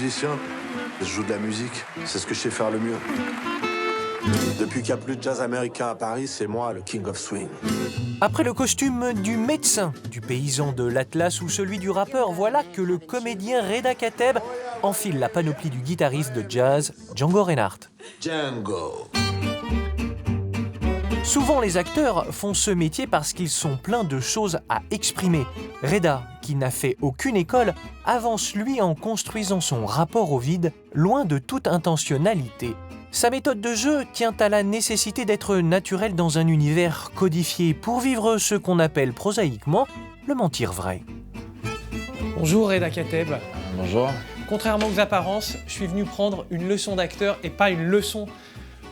musicien. Je joue de la musique, c'est ce que je sais faire le mieux. Depuis qu'il n'y a plus de jazz américain à Paris, c'est moi le King of Swing. Après le costume du médecin, du paysan de l'Atlas ou celui du rappeur, voilà que le comédien Reda Kateb enfile la panoplie du guitariste de jazz Django Reinhardt. Django. Souvent, les acteurs font ce métier parce qu'ils sont pleins de choses à exprimer. Reda, qui n'a fait aucune école, avance lui en construisant son rapport au vide, loin de toute intentionnalité. Sa méthode de jeu tient à la nécessité d'être naturel dans un univers codifié pour vivre ce qu'on appelle prosaïquement le mentir vrai. Bonjour Reda Kateb. Bonjour. Contrairement aux apparences, je suis venu prendre une leçon d'acteur et pas une leçon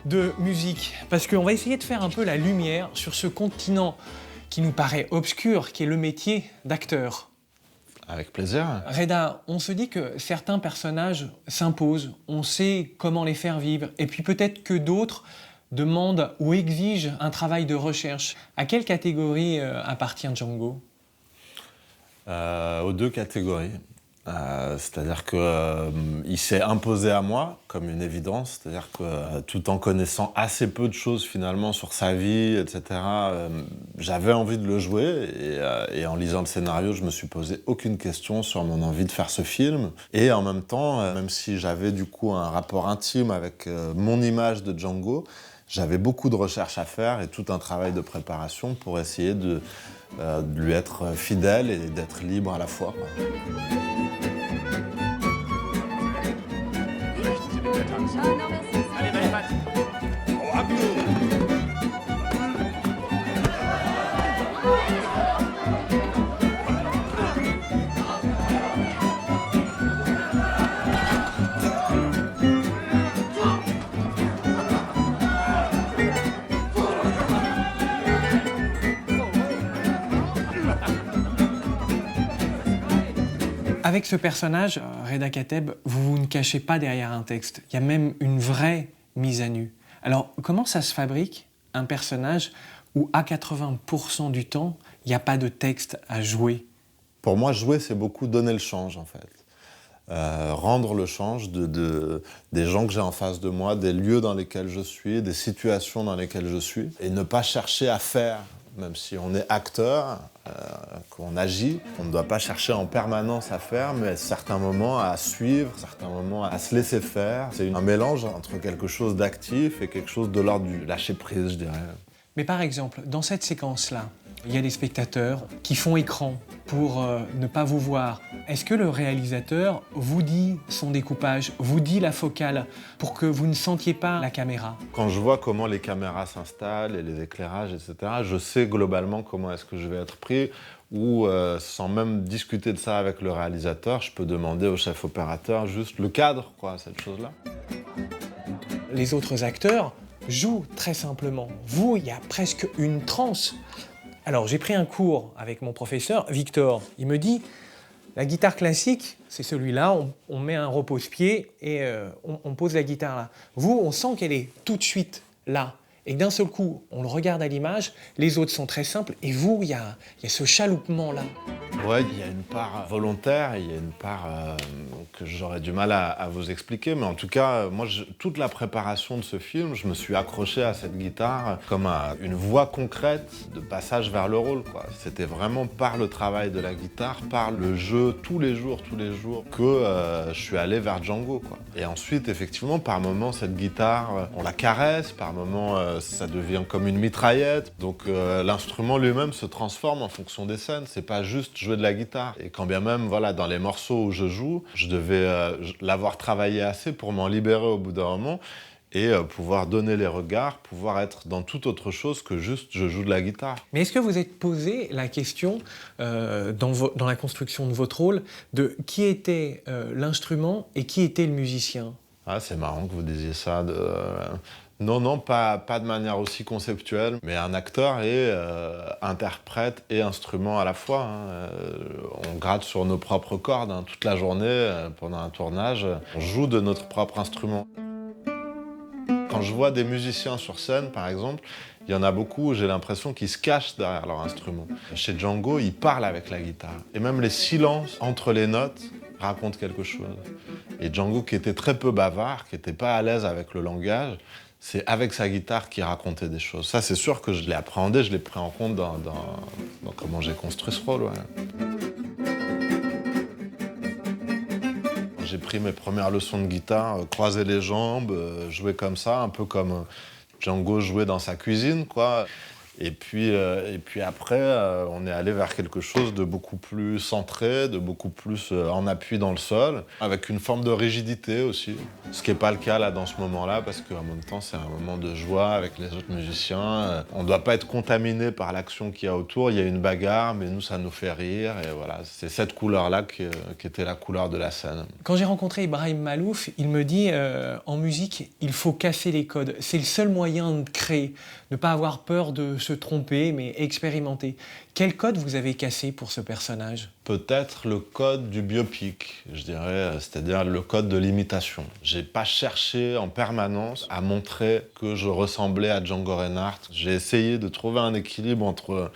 de musique. Parce qu'on va essayer de faire un peu la lumière sur ce continent qui nous paraît obscur, qui est le métier d'acteur. Avec plaisir. Reda, on se dit que certains personnages s'imposent, on sait comment les faire vivre, et puis peut-être que d'autres demandent ou exigent un travail de recherche. À quelle catégorie appartient Django ? Aux deux catégories. C'est-à-dire qu'il s'est imposé à moi comme une évidence, c'est-à-dire que tout en connaissant assez peu de choses finalement sur sa vie, etc., j'avais envie de le jouer et en lisant le scénario, je me suis posé aucune question sur mon envie de faire ce film. Et en même temps, même si j'avais du coup un rapport intime avec mon image de Django, j'avais beaucoup de recherches à faire et tout un travail de préparation pour essayer de lui être fidèle et d'être libre à la fois, quoi. Avec ce personnage, Reda Kateb, vous ne cachez pas derrière un texte. Il y a même une vraie mise à nu. Alors, comment ça se fabrique, un personnage où, à 80% du temps, il n'y a pas de texte à jouer ? Pour moi, jouer, c'est beaucoup donner le change, en fait. Rendre le change des gens que j'ai en face de moi, des lieux dans lesquels je suis, des situations dans lesquelles je suis, et ne pas chercher à faire. Même si on est acteur, qu'on agit, on ne doit pas chercher en permanence à faire, mais à certains moments à suivre, certains moments à se laisser faire. C'est un mélange entre quelque chose d'actif et quelque chose de l'ordre du lâcher-prise, je dirais. Mais par exemple, dans cette séquence-là, il y a des spectateurs qui font écran pour ne pas vous voir. Est-ce que le réalisateur vous dit son découpage, vous dit la focale pour que vous ne sentiez pas la caméra ? Quand je vois comment les caméras s'installent et les éclairages, etc., je sais globalement comment est-ce que je vais être pris ou sans même discuter de ça avec le réalisateur, je peux demander au chef opérateur juste le cadre, quoi, cette chose-là. Les autres acteurs jouent très simplement. Vous, il y a presque une transe. Alors, j'ai pris un cours avec mon professeur, Victor. Il me dit, la guitare classique, c'est celui-là, on met un repose-pied et on pose la guitare là. Vous, on sent qu'elle est tout de suite là. Et d'un seul coup, on le regarde à l'image, les autres sont très simples, et vous, il y a ce chaloupement-là. Ouais, il y a une part volontaire, il y a une part que j'aurais du mal à vous expliquer, mais en tout cas, moi, toute la préparation de ce film, je me suis accroché à cette guitare comme à une voie concrète de passage vers le rôle, quoi. C'était vraiment par le travail de la guitare, par le jeu tous les jours, que je suis allé vers Django, quoi. Et ensuite, effectivement, par moments, cette guitare, on la caresse, par moments, ça devient comme une mitraillette. Donc l'instrument lui-même se transforme en fonction des scènes. C'est pas juste jouer de la guitare. Et quand bien même, voilà, dans les morceaux où je joue, je devais l'avoir travaillé assez pour m'en libérer au bout d'un moment et pouvoir donner les regards, pouvoir être dans toute autre chose que juste je joue de la guitare. Mais est-ce que vous êtes posé la question, dans la construction de votre rôle, de qui était l'instrument et qui était le musicien ? Ah, c'est marrant que vous disiez ça. Non, pas de manière aussi conceptuelle, mais un acteur est interprète et instrument à la fois, hein. On gratte sur nos propres cordes, hein, toute la journée, pendant un tournage, on joue de notre propre instrument. Quand je vois des musiciens sur scène, par exemple, il y en a beaucoup où j'ai l'impression qu'ils se cachent derrière leur instrument. Chez Django, il parle avec la guitare. Et même les silences entre les notes raconte quelque chose. Et Django, qui était très peu bavard, qui n'était pas à l'aise avec le langage, c'est avec sa guitare qu'il racontait des choses. Ça, c'est sûr que je l'ai appréhendé, je l'ai pris en compte dans comment j'ai construit ce rôle. Ouais. J'ai pris mes premières leçons de guitare, croiser les jambes, jouer comme ça, un peu comme Django jouait dans sa cuisine, quoi. Et puis après, on est allé vers quelque chose de beaucoup plus centré, de beaucoup plus en appui dans le sol, avec une forme de rigidité aussi. Ce qui n'est pas le cas là dans ce moment-là, parce qu'en même temps, c'est un moment de joie avec les autres musiciens. On ne doit pas être contaminé par l'action qu'il y a autour. Il y a une bagarre, mais nous, ça nous fait rire. Et voilà, c'est cette couleur-là qui était la couleur de la scène. Quand j'ai rencontré Ibrahim Malouf, il me dit en musique, il faut casser les codes. C'est le seul moyen de créer, ne pas avoir peur de se tromper, mais expérimenter. Quel code vous avez cassé pour ce personnage ? Peut-être le code du biopic, je dirais, c'est-à-dire le code de l'imitation. J'ai pas cherché en permanence à montrer que je ressemblais à Django Reinhardt. J'ai essayé de trouver un équilibre entre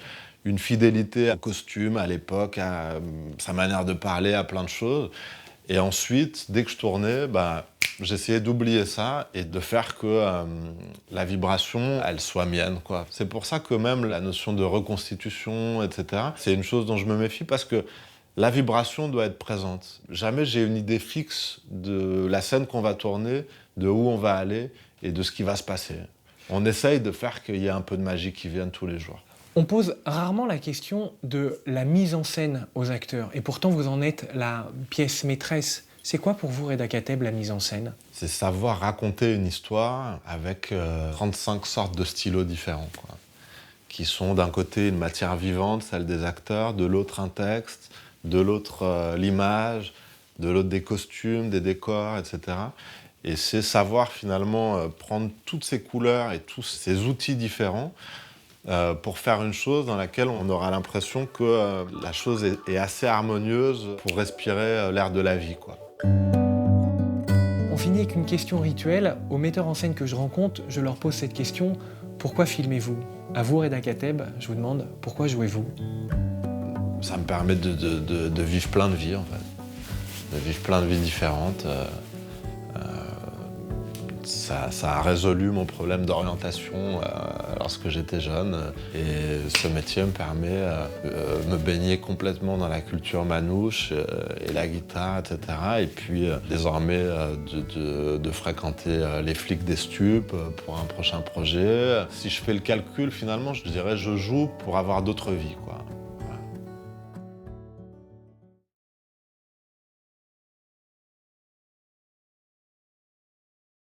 une fidélité au costume, à l'époque, à sa manière de parler, à plein de choses. Et ensuite, dès que je tournais, j'essayais d'oublier ça et de faire que la vibration, elle soit mienne, quoi. C'est pour ça que même la notion de reconstitution, etc., c'est une chose dont je me méfie parce que la vibration doit être présente. Jamais j'ai une idée fixe de la scène qu'on va tourner, de où on va aller et de ce qui va se passer. On essaye de faire qu'il y ait un peu de magie qui vienne tous les jours. On pose rarement la question de la mise en scène aux acteurs, et pourtant vous en êtes la pièce maîtresse. C'est quoi pour vous, Reda Kateb, la mise en scène ? C'est savoir raconter une histoire avec 35 sortes de stylos différents, quoi, qui sont d'un côté une matière vivante, celle des acteurs, de l'autre un texte, de l'autre l'image, de l'autre des costumes, des décors, etc. Et c'est savoir finalement prendre toutes ces couleurs et tous ces outils différents pour faire une chose dans laquelle on aura l'impression que la chose est assez harmonieuse pour respirer l'air de la vie, quoi. On finit avec une question rituelle. Aux metteurs en scène que je rencontre, je leur pose cette question : pourquoi filmez-vous ? À vous, Reda Kateb, je vous demande : pourquoi jouez-vous ? Ça me permet de vivre plein de vies, en fait. De vivre plein de vies différentes. Ça a résolu mon problème d'orientation lorsque j'étais jeune. Et ce métier me permet de me baigner complètement dans la culture manouche et la guitare, etc. Et puis désormais de fréquenter les flics des stupes pour un prochain projet. Si je fais le calcul, finalement, je dirais je joue pour avoir d'autres vies, quoi.